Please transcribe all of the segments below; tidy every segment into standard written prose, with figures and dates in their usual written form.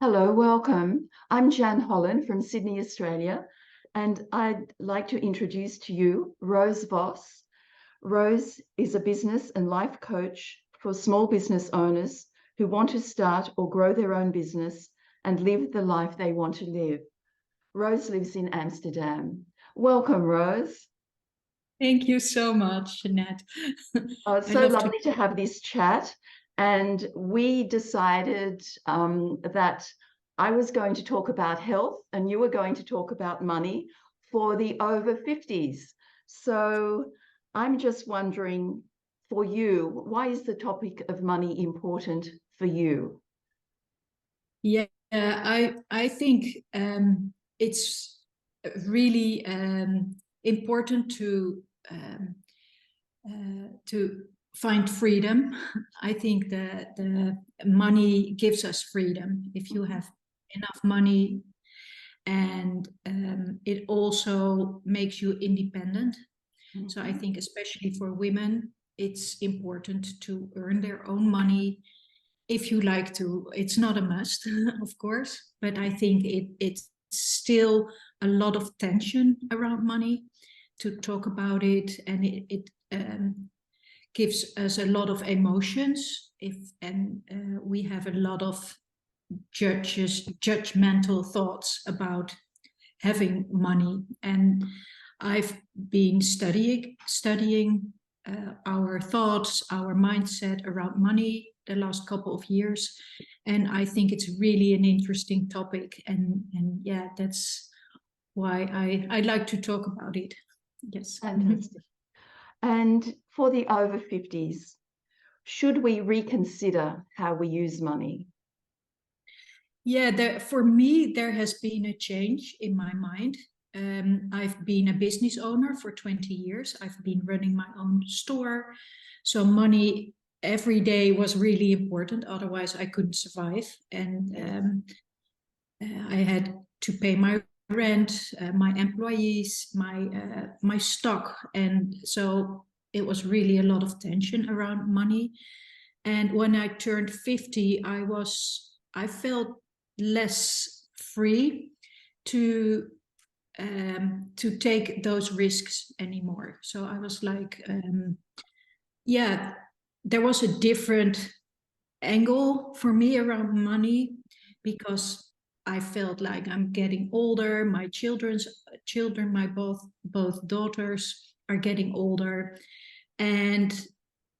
Hello, welcome. I'm Jan Holland from Sydney, Australia, and I'd like to introduce to you Rose Vos. Rose is a business and life coach for small business owners who want to start or grow their own business and live the life they want to live. Rose lives in Amsterdam. Welcome, Rose. Thank you so much, Jeanette. It's I so love lovely to have this chat. And we decided that I was going to talk about health and you were going to talk about money for the over 50s. So I'm just wondering, for you, why is the topic of money important for you? Yeah, I think it's really important to find freedom. I think that the money gives us freedom if you have enough money, and it also makes you independent. So I think especially for women, it's important to earn their own money if you like to. It's not a must, of course, but I think it's still a lot of tension around money to talk about it, and it gives us a lot of emotions. We have a lot of judgmental thoughts about having money, and I've been studying our thoughts, our mindset around money the last couple of years, and I think it's really an interesting topic, and yeah, that's why I'd like to talk about it. Yes. Fantastic. And for the over 50s, should we reconsider how we use money? Yeah, for me, there has been a change in my mind. I've been a business owner for 20 years. I've been running my own store. So money every day was really important. Otherwise, I couldn't survive. And I had to pay my rent, my employees, my stock. And so it was really a lot of tension around money. And when I turned 50, I felt less free to take those risks anymore. So I was like, yeah, there was a different angle for me around money, because I felt like I'm getting older. My children, my both daughters are getting older, and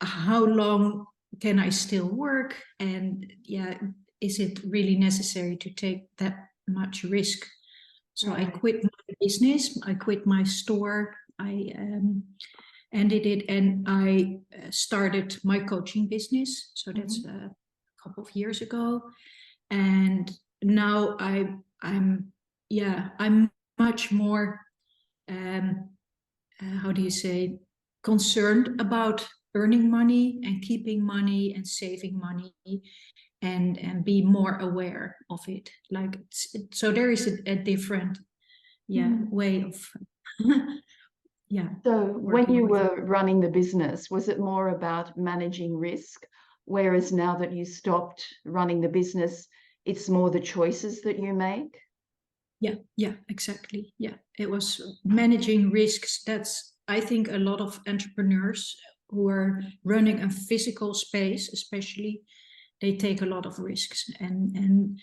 how long can I still work? And yeah, is it really necessary to take that much risk? So I quit my business, I quit my store, I ended it, and I started my coaching business. So that's a couple of years ago, and now I'm much more how do you say, concerned about earning money and keeping money and saving money, and be more aware of it. Like, so there is a different way of yeah. So when Working you with were running the business, was it more about managing risk? Whereas now that you stopped running the business, it's more the choices that you make? Yeah, exactly. Yeah, it was managing risks. That's, I think, a lot of entrepreneurs who are running a physical space, especially, they take a lot of risks, and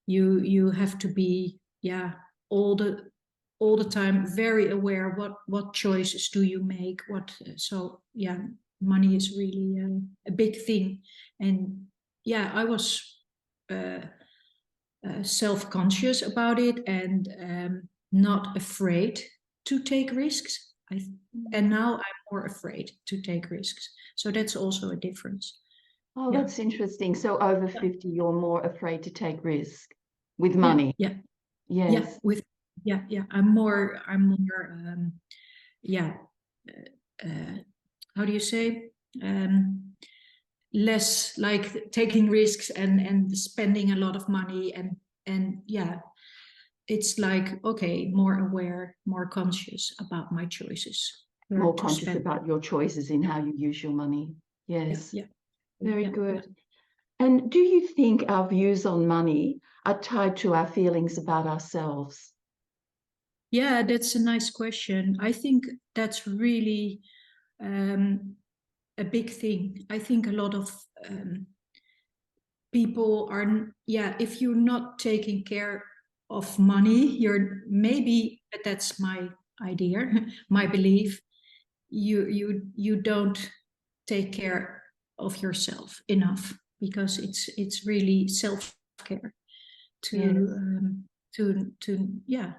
you have to be, yeah, all the time very aware what choices do you make, so yeah, money is really a big thing. And yeah, I was self-conscious about it, and not afraid to take risks. And now I'm more afraid to take risks. So that's also a difference. Oh, Yeah. that's interesting. So over 50, you're more afraid to take risk with Yeah, money. yeah, yeah. Yes. Yeah. I'm more. Yeah. How do you say? Less like taking risks and spending a lot of money, and yeah, it's like, okay, more aware, more conscious about my choices, where More to conscious spend. about your choices in how you use your money. Yeah, Yes. yeah, Very yeah, yeah. good. And do you think our views on money are tied to our feelings about ourselves? Yeah, that's a nice question. I think that's really a big thing. I think a lot of people are, yeah, if you're not taking care of money, you're maybe, but that's my idea, my belief, you don't take care of yourself enough, because it's really self-care to Yes. yeah,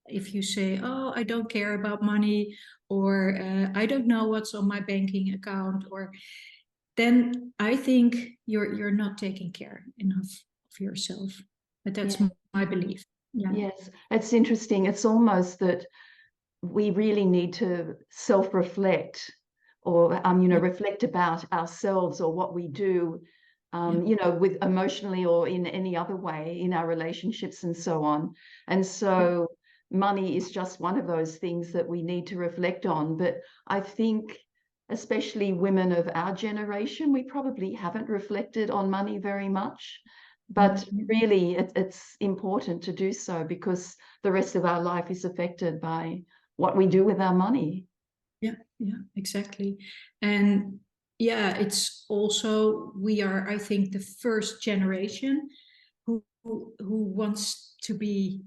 if you say, oh, I don't care about money, or I don't know what's on my banking account, or then I think you're not taking care enough of yourself. But that's Yeah. my belief. Yeah. Yes. It's interesting. It's almost that we really need to self-reflect, or Yeah. reflect about ourselves or what we do, Yeah. with emotionally or in any other way in our relationships and so on. And Yeah. so money is just one of those things that we need to reflect on. But I think, especially women of our generation, we probably haven't reflected on money very much. But Yeah. really, it's important to do so, because the rest of our life is affected by what we do with our money. Yeah, yeah, exactly. And yeah, it's also, we are, I think, the first generation who wants to be,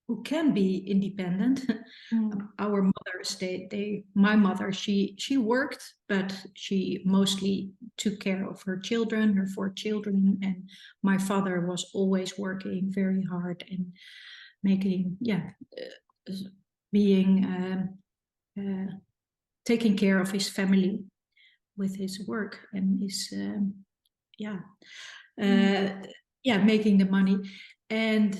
who can be independent. Mm. Our mothers, my mother, she worked, but she mostly took care of her children, her 4 children, and my father was always working very hard and making, yeah, being taking care of his family with his work and his yeah Mm. yeah, making the money. And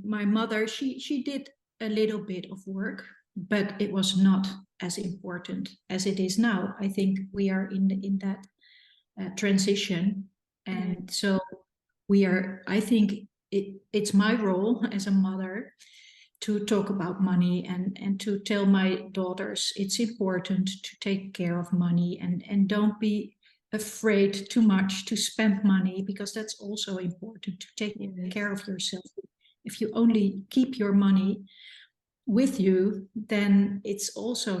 my mother, she did a little bit of work, but it was not as important as it is now. I think we are in that transition, Mm. and so we are, I think it's my role as a mother to talk about money, and to tell my daughters it's important to take care of money, and don't be afraid too much to spend money, because that's also important, to take Yes. care of yourself. If you only keep your money with you, then it's also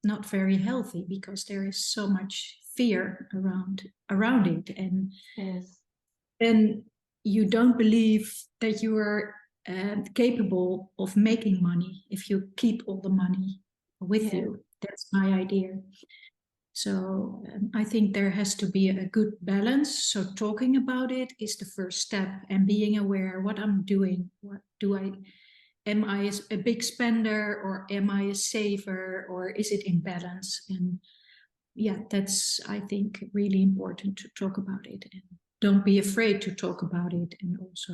not very healthy, because there is so much fear around it, and Yes. then you don't believe that you are capable of making money if you keep all the money with Yeah. you. That's my idea. So I think there has to be a good balance. So talking about it is the first step, and being aware what I'm doing. What do I? Am I a big spender, or am I a saver, or is it in balance? And yeah, that's, I think, really important to talk about it, and don't be afraid to talk about it. And also,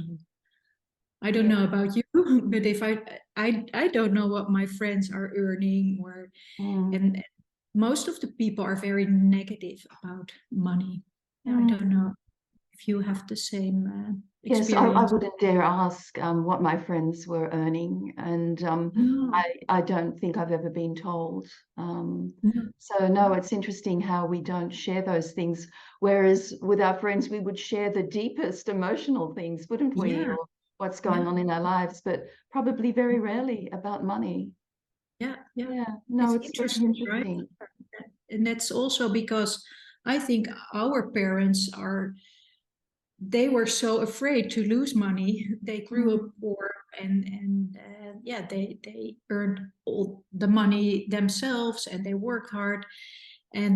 I don't Yeah. know about you, but if I don't know what my friends are earning, or Mm. and most of the people are very negative about money. Yeah, I don't Mm. know if you have the same Yes, I experience. wouldn't dare ask what my friends were earning, and No, I don't think I've ever been told. no, So no, it's interesting how we don't share those things, whereas with our friends we would share the deepest emotional things, wouldn't we, yeah, or what's yeah, going on in our lives, but probably very rarely about money. yeah, yeah. Yeah, no, It's it's very interesting, right? interesting. And that's also because I think our parents are, they were so afraid to lose money. They grew up Mm. poor, and yeah, they earned all the money themselves, and they worked hard, and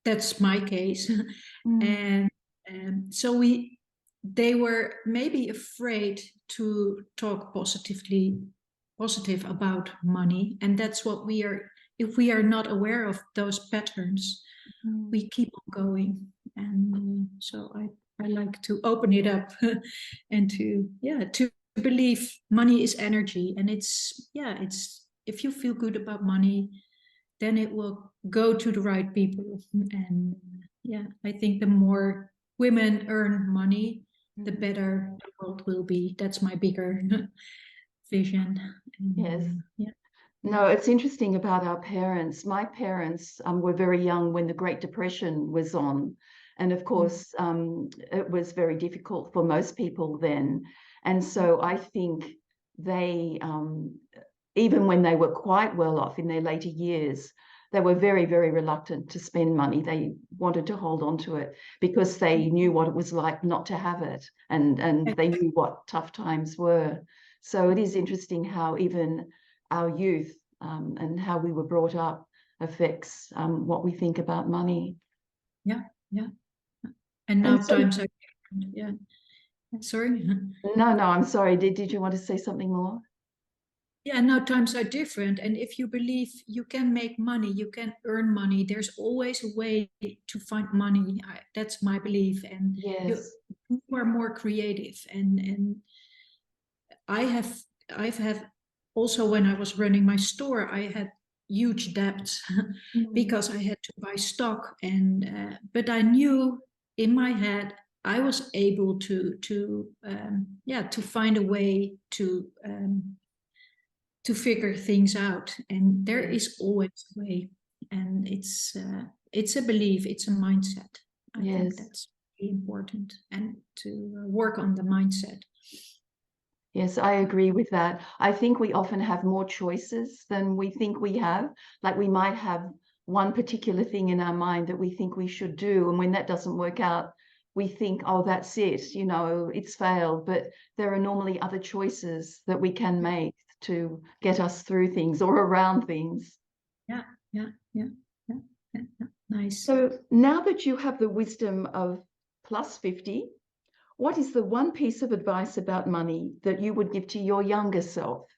that's my case. Mm. And so they were maybe afraid to talk positive about money, and that's what we are. If we are not aware of those patterns, Mm. we keep on going. And so I like to open it up and to, yeah, to believe money is energy, and it's, yeah, it's, if you feel good about money, then it will go to the right people. And yeah, I think the more women earn money, the Mm. better the world will be. That's my bigger vision. Yes. And yeah. No, it's interesting about our parents. My parents were very young when the Great Depression was on. And of course, it was very difficult for most people then. And so I think they, even when they were quite well off in their later years, they were very, very reluctant to spend money. They wanted to hold on to it because they knew what it was like not to have it, and they knew what tough times were. So it is interesting how even our youth and how we were brought up affects what we think about money. Yeah, yeah. And now times are different. Yeah. Sorry. No, I'm sorry. Did you want to say something more? Yeah, now times are different. And if you believe you can make money, you can earn money, there's always a way to find money. That's my belief. And Yes. you are more creative. And I've had also, when I was running my store, I had huge debts because I had to buy stock. And but I knew in my head I was able to find a way to figure things out, and there is always a way. And it's a belief, it's a mindset. I think that's really important, and to work on the mindset. Yes, I agree with that. I think we often have more choices than we think we have. Like we might have one particular thing in our mind that we think we should do, and when that doesn't work out, we think, oh, that's it, you know, it's failed. But there are normally other choices that we can make to get us through things or around things. Yeah. Nice. So now that you have the wisdom of plus 50, what is the one piece of advice about money that you would give to your younger self?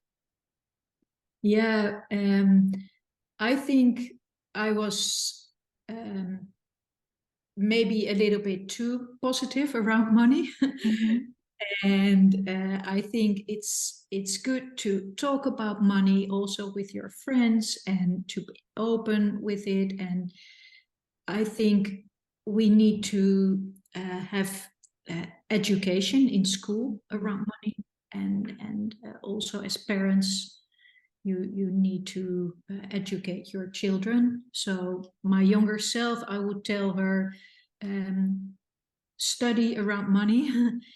Yeah, I think I was maybe a little bit too positive around money. And I think it's good to talk about money also with your friends and to be open with it. And I think we need to have education in school around money, and also as parents, you need to educate your children. So my younger self, I would tell her, study around money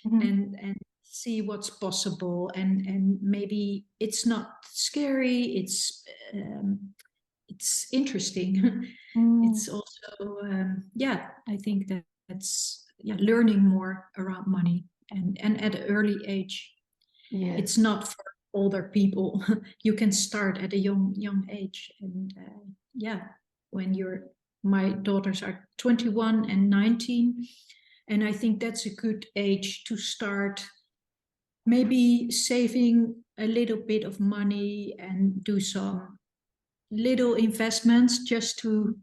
and see what's possible, and maybe it's not scary, it's interesting. It's also I think that's learning more around money, and at an early age. It's not for older people. You can start at a young age. And when my daughters are 21 and 19, and I think that's a good age to start maybe saving a little bit of money and do some little investments just to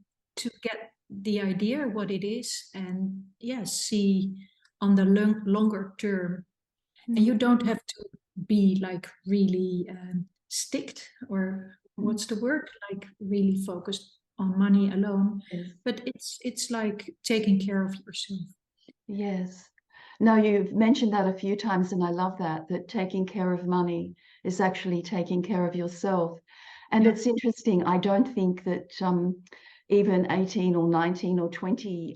get the idea what it is, and see on the longer term. And you don't have to be like really sticked, or what's the word, like really focused on money alone. But it's like taking care of yourself. Yes. No, you've mentioned that a few times, and I love that taking care of money is actually taking care of yourself. And it's interesting, I don't think that even 18 or 19 or 20,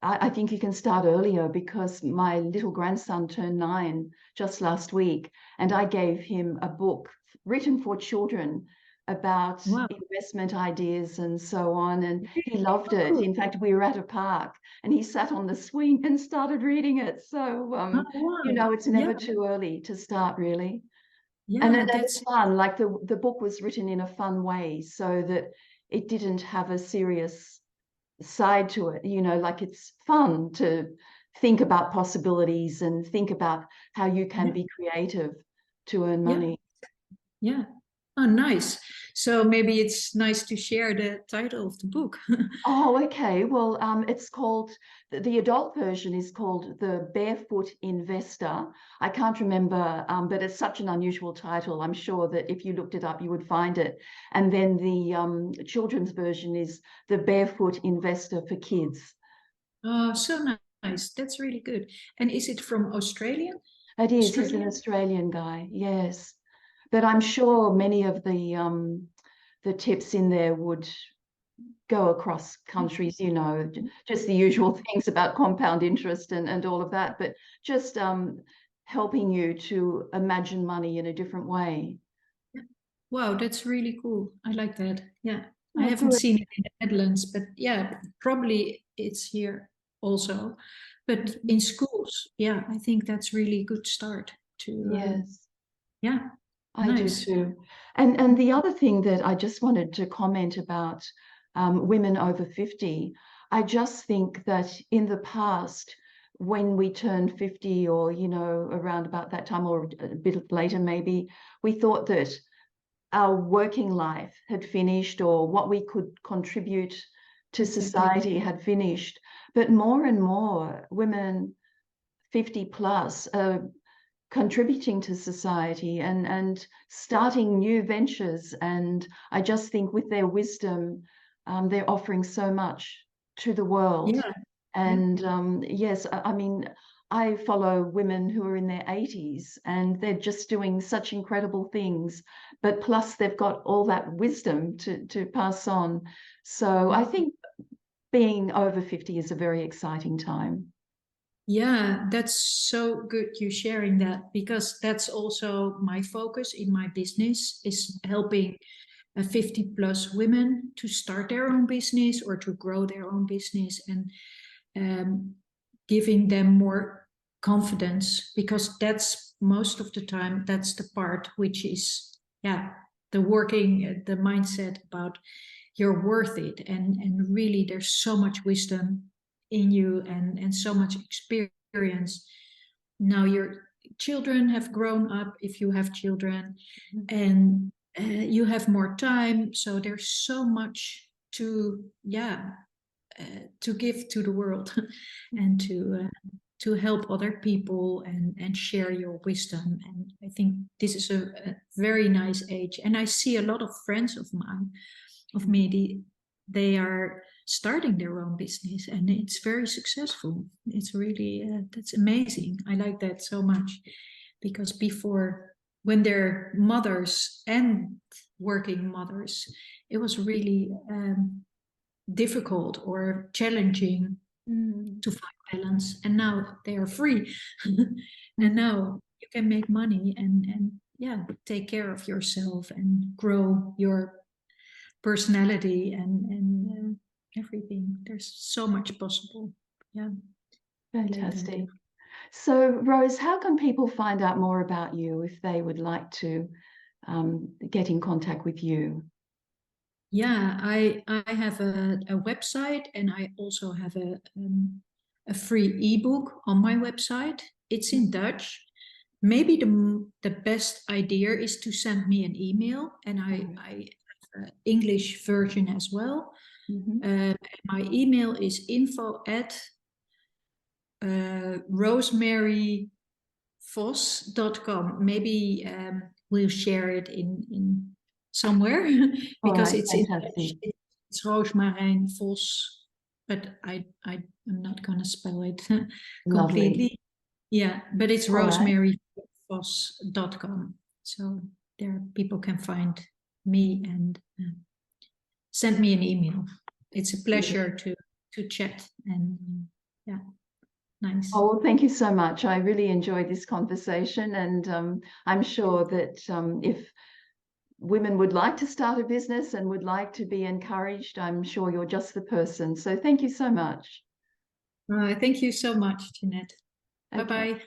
I think you can start earlier, because my little grandson turned 9 just last week, and I gave him a book written for children about investment ideas and so on, and he loved it. In fact, we were at a park and he sat on the swing and started reading it. So you know, it's never too early to start, really. And it's fun. Like the book was written in a fun way, so that it didn't have a serious side to it, you know, like it's fun to think about possibilities and think about how you can be creative to earn money. Oh, nice. So maybe it's nice to share the title of the book. Oh, okay. Well, it's called, the adult version is called The Barefoot Investor. I can't remember, but it's such an unusual title. I'm sure that if you looked it up, you would find it. And then the children's version is The Barefoot Investor for Kids. Oh, so nice. That's really good. And is it from Australia? It is. He's an Australian guy, yes. But I'm sure many of the tips in there would go across countries, you know, just the usual things about compound interest and all of that, but just helping you to imagine money in a different way. Wow, that's really cool. I like that. Yeah. I Oh, haven't good. seen it in the Netherlands, but yeah, probably it's here also. But in schools, yeah, I think that's really good start to, Yes, yeah, I do nice. too. And the other thing that I just wanted to comment about women over 50, I just think that in the past, when we turned 50 or, you know, around about that time or a bit later maybe, we thought that our working life had finished or what we could contribute to Exactly. society had finished. But more and more women 50 plus are contributing to society and starting new ventures. And I just think with their wisdom, they're offering so much to the world. Yeah, yeah, And yes, I mean, I follow women who are in their 80s and they're just doing such incredible things, but plus they've got all that wisdom to pass on. So I think being over 50 is a very exciting time. yeah, that's so good you sharing that, because that's also my focus in my business, is helping 50 plus women to start their own business or to grow their own business, and um, giving them more confidence, because that's most of the time that's the part which is, yeah, the working, the mindset about you're worth it, and really there's so much wisdom in you, and so much experience. Now your children have grown up, if you have children, and you have more time, so there's so much to, yeah, to give to the world and to help other people, and share your wisdom. And I think this is a very nice age, and I see a lot of friends of mine, of me, they are starting their own business, and it's very successful. It's really, that's amazing. I like that so much, because before, when they're mothers and working mothers, it was really difficult or challenging to find balance, and now they are free. And now you can make money, and yeah, take care of yourself and grow your personality, and everything. There's so much possible. Yeah, I like that. Fantastic. So, Rose, how can people find out more about you if they would like to get in contact with you? Yeah, I have a website, and I also have a free ebook on my website. It's in Dutch. Maybe the best idea is to send me an email, and I have an English version as well. My email is info at roosmaryvos.com. Maybe we'll share it in somewhere All because right, it's in fantastic. Dutch. It's Roosmarijn Vos, but I'm not gonna spell it Lovely. completely. Yeah, but it's All right. roosmaryvos.com. So there people can find me and send me an email. It's a pleasure to chat, and yeah, nice. Oh, well, thank you so much. I really enjoyed this conversation, and I'm sure that if women would like to start a business and would like to be encouraged, I'm sure you're just the person. So thank you so much. Thank you so much, Jeanette. Okay. Bye-bye.